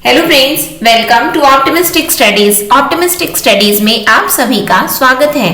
Hello friends, welcome to optimistic studies. Optimistic studies में आप सभी का स्वागत है।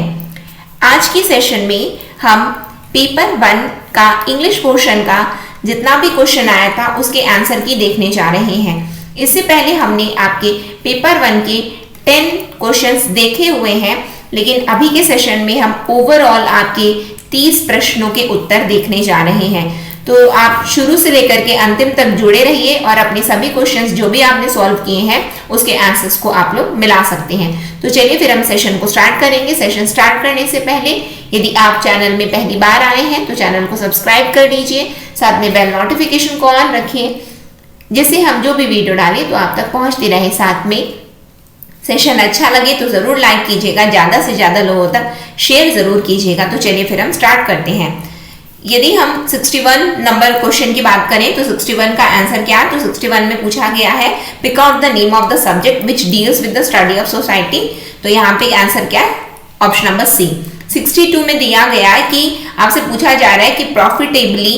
आज की सेशन में हम पेपर 1 का इंग्लिश पोर्शन का जितना भी क्वेश्चन आया था उसके आंसर की देखने जा रहे हैं। इससे पहले हमने आपके पेपर 1 के 10 क्वेश्चंस देखे हुए हैं, लेकिन अभी के सेशन में हम ओवरऑल आपके 30 प्रश्नों के उत्तर देखने जा रहे हैं। तो आप शुरू से लेकर के अंतिम तक जुड़े रहिए और अपने सभी क्वेश्चंस जो भी आपने सॉल्व किए हैं उसके आंसर्स को आप लोग मिला सकते हैं। तो चलिए फिर हम सेशन को स्टार्ट करेंगे। सेशन स्टार्ट करने से पहले यदि आप चैनल में पहली बार आए हैं तो चैनल को सब्सक्राइब कर लीजिए, साथ में बेल नोटिफिकेशन को ऑन रखिए, जिससे हम जो भी वीडियो डालें तो आप तक पहुंचती रहे। साथ में सेशन अच्छा लगे तो जरूर लाइक कीजिएगा, ज्यादा से ज्यादा लोगों तक शेयर जरूर कीजिएगा। तो चलिए फिर हम स्टार्ट करते हैं। यदि हम 61 नंबर क्वेश्चन की बात करें तो 61 का आंसर क्या है? तो 61 में पूछा गया है pick out the name of the subject which deals with the study of society. तो यहाँ पे आंसर क्या है? ऑप्शन नंबर सी। 62 में दिया गया है कि आपसे पूछा जा रहा है कि profitably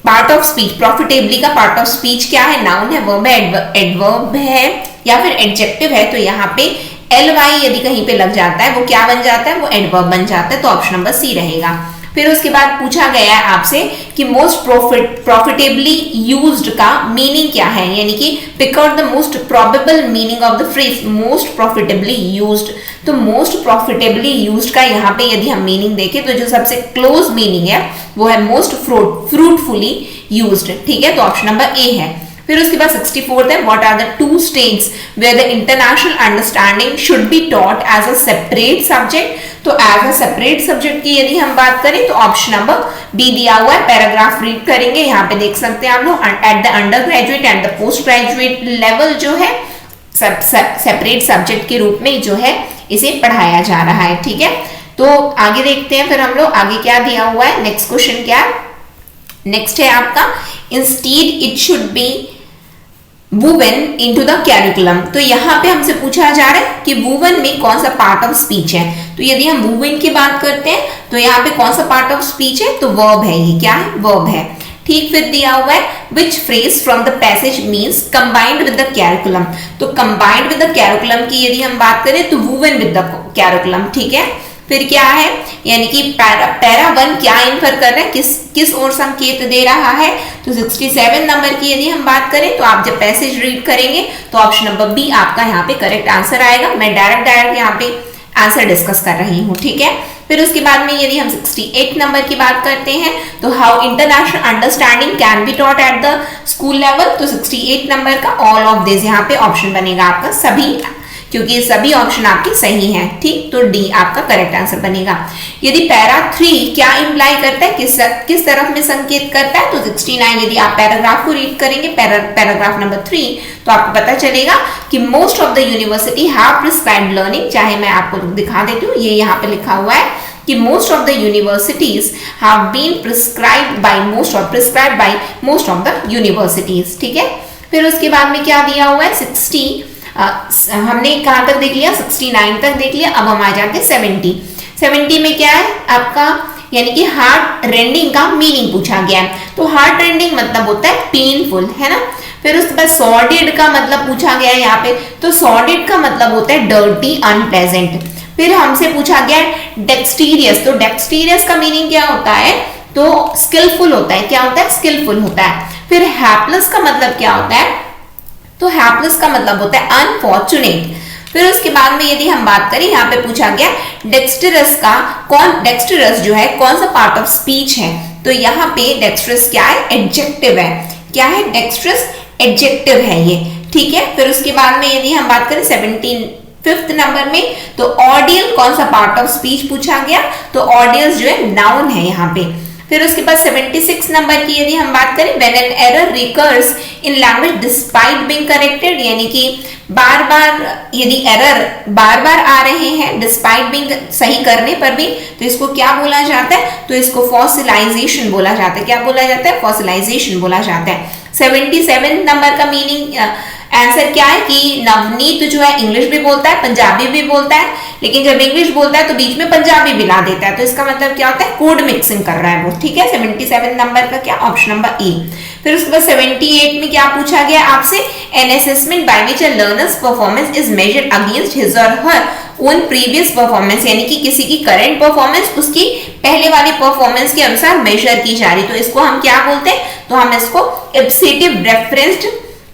part of speech, profitably का पार्ट ऑफ स्पीच क्या है? नाउन है, वर्ब है, एडवर्ब है या फिर एडजेक्टिव है? तो यहाँ पे ly यदि कहीं पे लग जाता है वो क्या बन जाता है? वो एडवर्ब बन जाता है। तो ऑप्शन नंबर सी रहेगा। फिर उसके बाद पूछा गया है आपसे कि मोस्ट प्रॉफिटेबली यूज्ड का मीनिंग क्या है, यानी कि pick out the most probable meaning of the phrase most profitably used. तो मोस्ट प्रॉफिटेबली यूज्ड का यहाँ पे यदि हम मीनिंग देखें तो जो सबसे क्लोज मीनिंग है वो है मोस्ट फ्रूटफुली यूज्ड। ठीक है, तो ऑप्शन नंबर ए है। फिर उसके बाद 64 है what are the two states where the international understanding should be taught as a separate subject. तो एज अ सेपरेट सब्जेक्ट की यदि हम बात करें तो ऑप्शन नंबर बी दिया हुआ है। पैराग्राफ रीड करेंगे, यहाँ पे देख सकते हैं आप लोग, at the under graduate and the post graduate level जो है सेपरेट सब्जेक्ट के रूप में जो है इसे पढ़ाया जा रहा है। ठीक है, तो आगे देखते हैं फिर हम लोग आगे क्या दिया हुआ है। नेक्स्ट क्वेश्चन क्या है? नेक्स्ट है आपका instead it should be woven into the curriculum. तो यहाँ पे हमसे पूछा जा रहा है कि वुवन में कौन सा पार्ट ऑफ स्पीच है। तो यदि हम वुवन की बात करते हैं तो यहाँ पे कौन सा पार्ट ऑफ स्पीच है? तो वर्ब है। ये क्या है? वर्ब है। ठीक, फिर दिया हुआ है which phrase from the passage means combined with the curriculum. तो कंबाइंड विद द कैरिकुलम की यदि हम बात करें तो वुवन विद द कैरिकुलम। ठीक है, फिर क्या है, यानी कि पैरा 1 क्या इन्फर कर रहे हैं, किस ओर संकेत दे रहा है? तो 67 नंबर की यदि हम बात करें तो आप जब पैसेज रीड करेंगे तो ऑप्शन नंबर बी आपका यहाँ पे करेक्ट आंसर आएगा। मैं डायरेक्ट यहाँ पे आंसर डिस्कस कर रही हूँ। ठीक है, फिर उसके बाद में यदि हम 68 नंबर की बात करते हैं तो how international understanding can be taught at the school level. तो 68 नंबर का ऑल ऑफ दिस यहाँ पे ऑप्शन बनेगा आपका सभी, क्योंकि सभी ऑप्शन आपके सही हैं। ठीक, तो डी आपका करेक्ट आंसर बनेगा। यदि पैरा 3 क्या इंप्लाई करता है, किस तरफ में संकेत करता है? तो 69 यदि आप पैराग्राफ को रीड करेंगे, पैराग्राफ नंबर 3, तो आपको पता चलेगा कि most of the university have prescribed learning. चाहे मैं आपको दिखा देती हूँ, ये यहाँ पे लिखा हुआ है कि most of the universities have been prescribed by most of the universities। ठीक है, फिर उसके बाद में क्या दिया हुआ है? 60 हमने कहां तक देख लिया? 69 तक देख लिया। अब हम आ जाते हैं 70 में क्या है आपका, यानी कि हार्ट रेंडिंग का मीनिंग पूछा गया है। तो हार्ट रेंडिंग मतलब होता है पेनफुल, है ना। फिर उसके बाद सॉर्डेड का मतलब पूछा गया है यहाँ पे। तो सॉर्डेड का मतलब होता है डर्टी, अनप्लेजेंट। फिर हमसे पूछा गया डेक्सटीरियस। तो डेक्सटीरियस का मीनिंग क्या होता है? तो स्किलफुल होता है। क्या होता है? स्किलफुल होता है। फिर हैप्लेस का मतलब क्या होता है? तो हैप्लेस का मतलब होता है अनफॉर्चुनेट। फिर उसके बाद में यदि हम बात करें, यहाँ पे पूछा गया डेक्सटरस जो है कौन सा पार्ट ऑफ स्पीच है? तो यहाँ पे डेक्सटरस क्या है? एडजेक्टिव है। क्या है? डेक्सटरस एडजेक्टिव है ये। ठीक है, फिर उसके बाद में यदि हम बात करें 75th नंबर में तो ऑडियल कौन सा पार्ट ऑफ स्पीच पूछा गया? तो ऑडियल्स जो है नाउन है यहाँ पे। फिर उसके बाद 76 नंबर की यदि हम बात करें when an error recurs in language despite being corrected, यानी कि बार बार यदि एरर बार बार आ रहे हैं डिस्पाइट बीइंग, सही करने पर भी, तो इसको क्या बोला जाता है? तो इसको फॉसिलाइजेशन बोला जाता है। क्या बोला जाता है? फॉसिलाइजेशन बोला जाता है। 77 नंबर का मीनिंग आंसर क्या है कि नवनीत जो है इंग्लिश भी बोलता है, पंजाबी भी बोलता है, लेकिन जब इंग्लिश बोलता है तो बीच में पंजाबी भी ला देता है, तो इसका मतलब क्या होता है, कोड मिक्सिंग कर रहा है वो, ठीक है। 77 नंबर का क्या, ऑप्शन नंबर ए। फिर उसके बाद 78 में क्या पूछा गया आपसे, an assessment by which a learners performance is measured against his और हर ओन प्रीवियस परफॉर्मेंस, यानी कि किसी की करंट परफॉर्मेंस उसकी पहले वाली परफॉर्मेंस के अनुसार मेजर की जा रही, तो इसको हम क्या बोलते हैं, तो हम इसको एब्सेटिव रेफरेंस्ड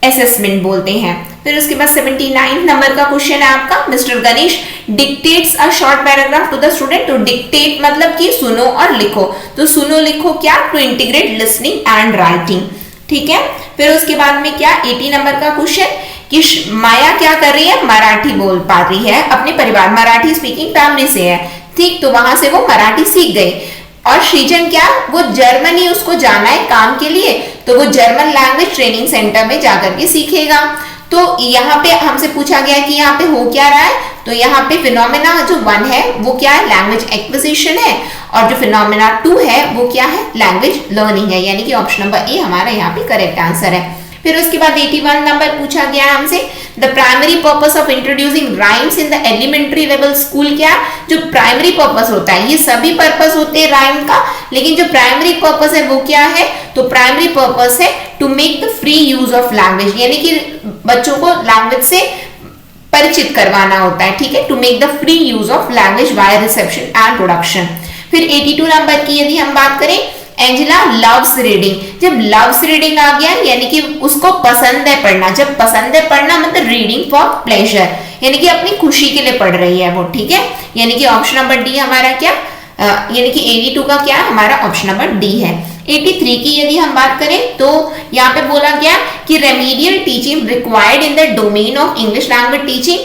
असेसमेंट बोलते हैं। फिर उसके बाद 79 नंबर का क्वेश्चन है आपका, mister Ganesh dictates a short paragraph to the student. तो डिक्टेट मतलब कि सुनो और लिखो, तो सुनो लिखो क्या, to integrate listening and writing, ठीक है। फिर उसके बाद में क्या, 80 नंबर का क्वेश्चन कि माया क्या कर रही है, मराठी बोल पा रही है अपने परिवार, मराठी स्पीकिंग फैमिली से है, ठीक, तो वहां से वो मराठी सीख गई। और सृजन क्या, वो जर्मनी उसको जाना है काम के लिए, तो वो जर्मन लैंग्वेज ट्रेनिंग सेंटर में जाकर के सीखेगा। तो यहाँ पे हमसे पूछा गया कि यहाँ पे हो क्या रहा है, तो यहाँ पे फिनोमेना जो 1 है वो क्या है, लैंग्वेज एक्विजिशन है, और जो फिनोमेना 2 है वो क्या है, लैंग्वेज लर्निंग है, यानी कि ऑप्शन नंबर ए हमारा यहाँ पे करेक्ट आंसर है। फिर उसके बाद 81 नंबर पूछा गया हमसे, the primary purpose of introducing rhymes in the elementary level school, क्या, जो प्राइमरी पर्पस होता है, ये सभी पर्पस होते हैं राइम का, लेकिन जो प्राइमरी पर्पस है वो क्या है, तो प्राइमरी पर्पस है to make the free use of language, यानी कि बच्चों को लैंग्वेज से परिचित करवाना होता है, ठीक है, to make the free use of language via reception and production. फिर 82 नंबर की यदि हम बात करें, एंजेला लव्स रीडिंग, जब लव्स रीडिंग आ गया यानी कि उसको पसंद है पढ़ना, जब पसंद है पढ़ना मतलब रीडिंग फॉर प्लेजर, यानी कि अपनी खुशी के लिए पढ़ रही है वो, ठीक है, यानी कि ऑप्शन नंबर डी हमारा क्या, यानी कि 82 का क्या हमारा ऑप्शन नंबर डी है। 83 की यदि हम बात करें तो यहाँ पे बोला गया कि remedial teaching required in the domain of English language teaching,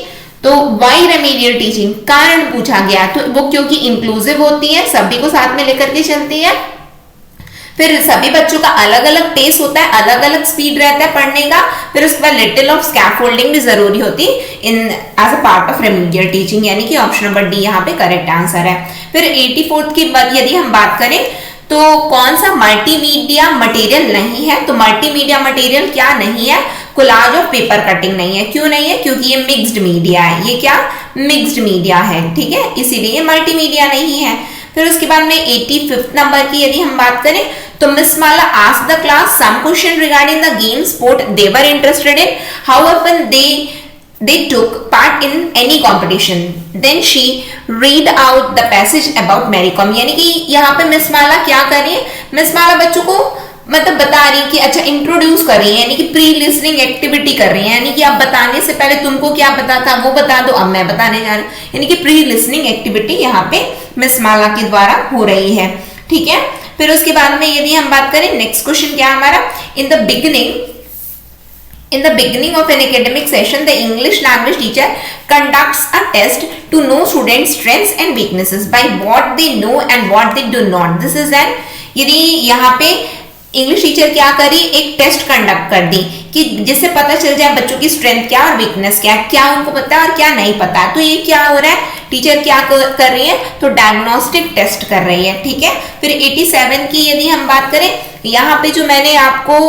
तो वाई रेमेडियल टीचिंग, कारण पूछा गया, तो वो क्योंकि इंक्लूसिव होती है, सभी को साथ में लेकर के चलती है, फिर सभी बच्चों का अलग अलग पेस होता है, अलग अलग स्पीड रहता है पढ़ने का, फिर उसके बाद लिटिल ऑफ स्कैफोल्डिंग भी जरूरी होती in as a part of remedial teaching, यानी कि ऑप्शन नंबर डी यहाँ पे करेक्ट आंसर है। फिर 84 की यदि हम बात करें तो कौन सा मल्टीमीडिया मटेरियल नहीं है, तो मल्टीमीडिया मटेरियल क्या नहीं है, कोलाज ऑफ पेपर कटिंग नहीं है, क्यों नहीं है, क्योंकि ये मिक्स्ड मीडिया है, ये क्या मिक्स्ड मीडिया है, ठीक है, इसीलिए ये मल्टीमीडिया नहीं है। फिर उसके बाद में 85 नंबर की यदि हम बात करें तो miss Mala asked the class some question regarding the game sport they were interested in, how often they took part in any competition, then she read out the passage about Mary Kom, यानी कि यहाँ पे miss माला क्या कर रही है, miss माला बच्चों को मतलब बता रही है कि अच्छा इंट्रोड्यूस कर रही है, यानी कि प्री लिसनिंग एक्टिविटी कर रही है, यानी कि आप बताने से पहले तुमको क्या पता था वो बता दो, अब मैं बताने जा रही हूँ, यानी कि प्री लिसनिंग एक्टिविटी यहाँ पे मिस माला के द्वारा हो रही है, ठीक है। फिर उसके बाद में यदि हम बात करें नेक्स्ट क्वेश्चन क्या हमारा, in the beginning of an academic session, the English language teacher conducts a test to know students' strengths and weaknesses by what they know and what they do not. This is an, यदि यहाँ पे English teacher क्या करी, एक test conduct कर दी कि जिससे पता चल जाए बच्चों की स्ट्रेंथ क्या और वीकनेस क्या, क्या उनको पता है और क्या नहीं पता। तो ये क्या हो रहा है, टीचर क्या कर रही है, तो डायग्नोस्टिक टेस्ट कर रही है, ठीक है। फिर 87 की यदि हम बात करें, यहाँ पे जो मैंने आपको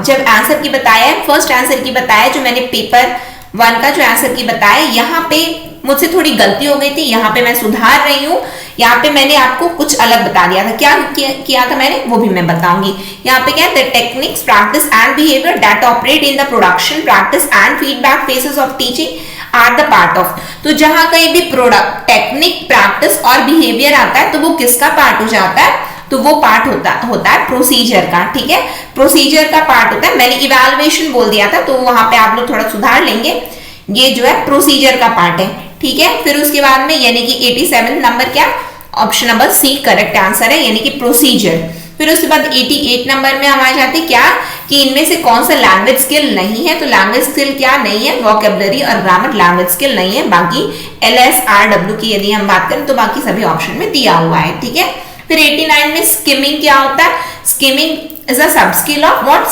जब आंसर की बताया, फर्स्ट आंसर की बताया, जो मैंने पेपर 1 का जो आंसर की बताया, यहाँ पे मुझसे थोड़ी गलती हो गई थी, यहाँ पे मैं सुधार रही हूँ, यहाँ पे मैंने आपको कुछ अलग बता दिया था, क्या किया था मैंने वो भी मैं बताऊंगी। यहाँ पे क्या है, the techniques practice and behaviour that operate in the production practice and feedback phases of teaching are the part of, तो जहां कहीं भी प्रोडक्ट टेक्निक प्रैक्टिस और बिहेवियर आता है तो वो किसका पार्ट हो जाता है, तो वो पार्ट होता है प्रोसीजर का, ठीक है, प्रोसीजर का पार्ट होता है। मैंने इवैल्यूएशन बोल दिया था तो वहां पे आप लोग थोड़ा सुधार लेंगे, ये जो है प्रोसीजर का पार्ट है, ठीक है। फिर उसके बाद में यानी कि 87 नंबर क्या, option number C correct answer है, यानी कि प्रोसीजर। फिर उसके बाद 88 नंबर में हम आ जाते क्या कि इनमें से कौन सा लैंग्वेज स्किल नहीं है, तो लैंग्वेज स्किल क्या नहीं है, वोकैबुलरी और ग्रामर लैंग्वेज स्किल नहीं है, बाकी LSRW की यदि हम बात करें तो बाकी सभी ऑप्शन में दिया हुआ है, ठीक है। फिर 89 में स्किमिंग क्या होता है, स्किमिंग इज अ सब skill of what,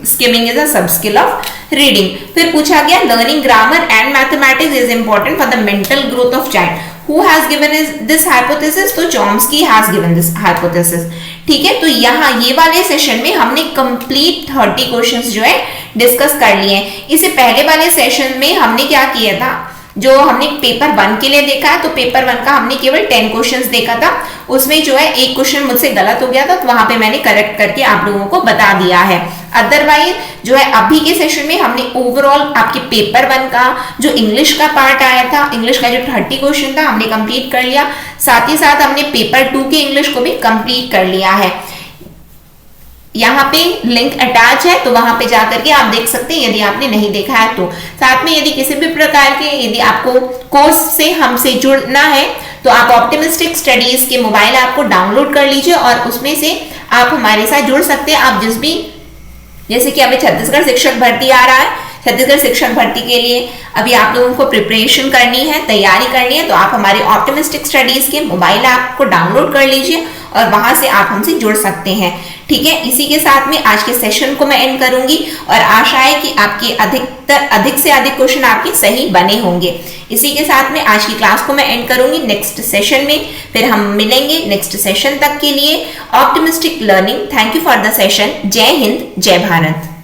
skimming is a सब स्किल ऑफ रीडिंग। फिर पूछा गया learning grammar and mathematics is important for the mental growth of child, who has given this hypothesis, तो Chomsky has given this hypothesis, ठीक है, तो यहाँ ये वाले सेशन में हमने कंप्लीट 30 क्वेश्चंस जो है डिस्कस कर लिए हैं। इससे पहले वाले सेशन में हमने क्या किया था, जो हमने पेपर 1 के लिए देखा है, तो पेपर 1 का हमने केवल 10 क्वेश्चंस देखा था। उसमें जो है एक क्वेश्चन मुझसे गलत हो गया था, तो वहां पे मैंने करेक्ट करके आप लोगों को बता दिया है। अदरवाइज जो है अभी के सेशन में हमने ओवरऑल आपके पेपर 1 का जो इंग्लिश का पार्ट आया था, इंग्लिश का जो 30 क्वेश्चन था हमने कंप्लीट कर लिया। साथ ही साथ हमने पेपर 2 के इंग्लिश को भी कंप्लीट कर लिया है। यहाँ पे लिंक अटैच है, तो वहां पे जाकर के आप देख सकते हैं यदि आपने नहीं देखा है तो। साथ में यदि किसी भी प्रकार के यदि आपको कोर्स से हमसे जुड़ना है तो आप ऑप्टिमिस्टिक स्टडीज के मोबाइल ऐप को डाउनलोड कर लीजिए और उसमें से आप हमारे साथ जुड़ सकते हैं। आप जिस भी, जैसे कि अभी छत्तीसगढ़ शिक्षक भर्ती आ रहा है, छत्तीसगढ़ शिक्षक भर्ती के लिए अभी आप लोगों को प्रिपरेशन करनी है, तैयारी करनी है, तो आप हमारे ऑप्टिमिस्टिक स्टडीज के मोबाइल ऐप को डाउनलोड कर लीजिए और वहां से आप हमसे जुड़ सकते हैं। ठीक है, इसी के साथ में आज के सेशन को मैं एंड करूंगी और आशा है कि आपके अधिक से अधिक क्वेश्चन आपके सही बने होंगे। इसी के साथ में आज की क्लास को मैं एंड करूंगी। नेक्स्ट सेशन में फिर हम मिलेंगे। नेक्स्ट सेशन तक के लिए optimistic learning. Thank you for the session. जय हिंद, जय भारत।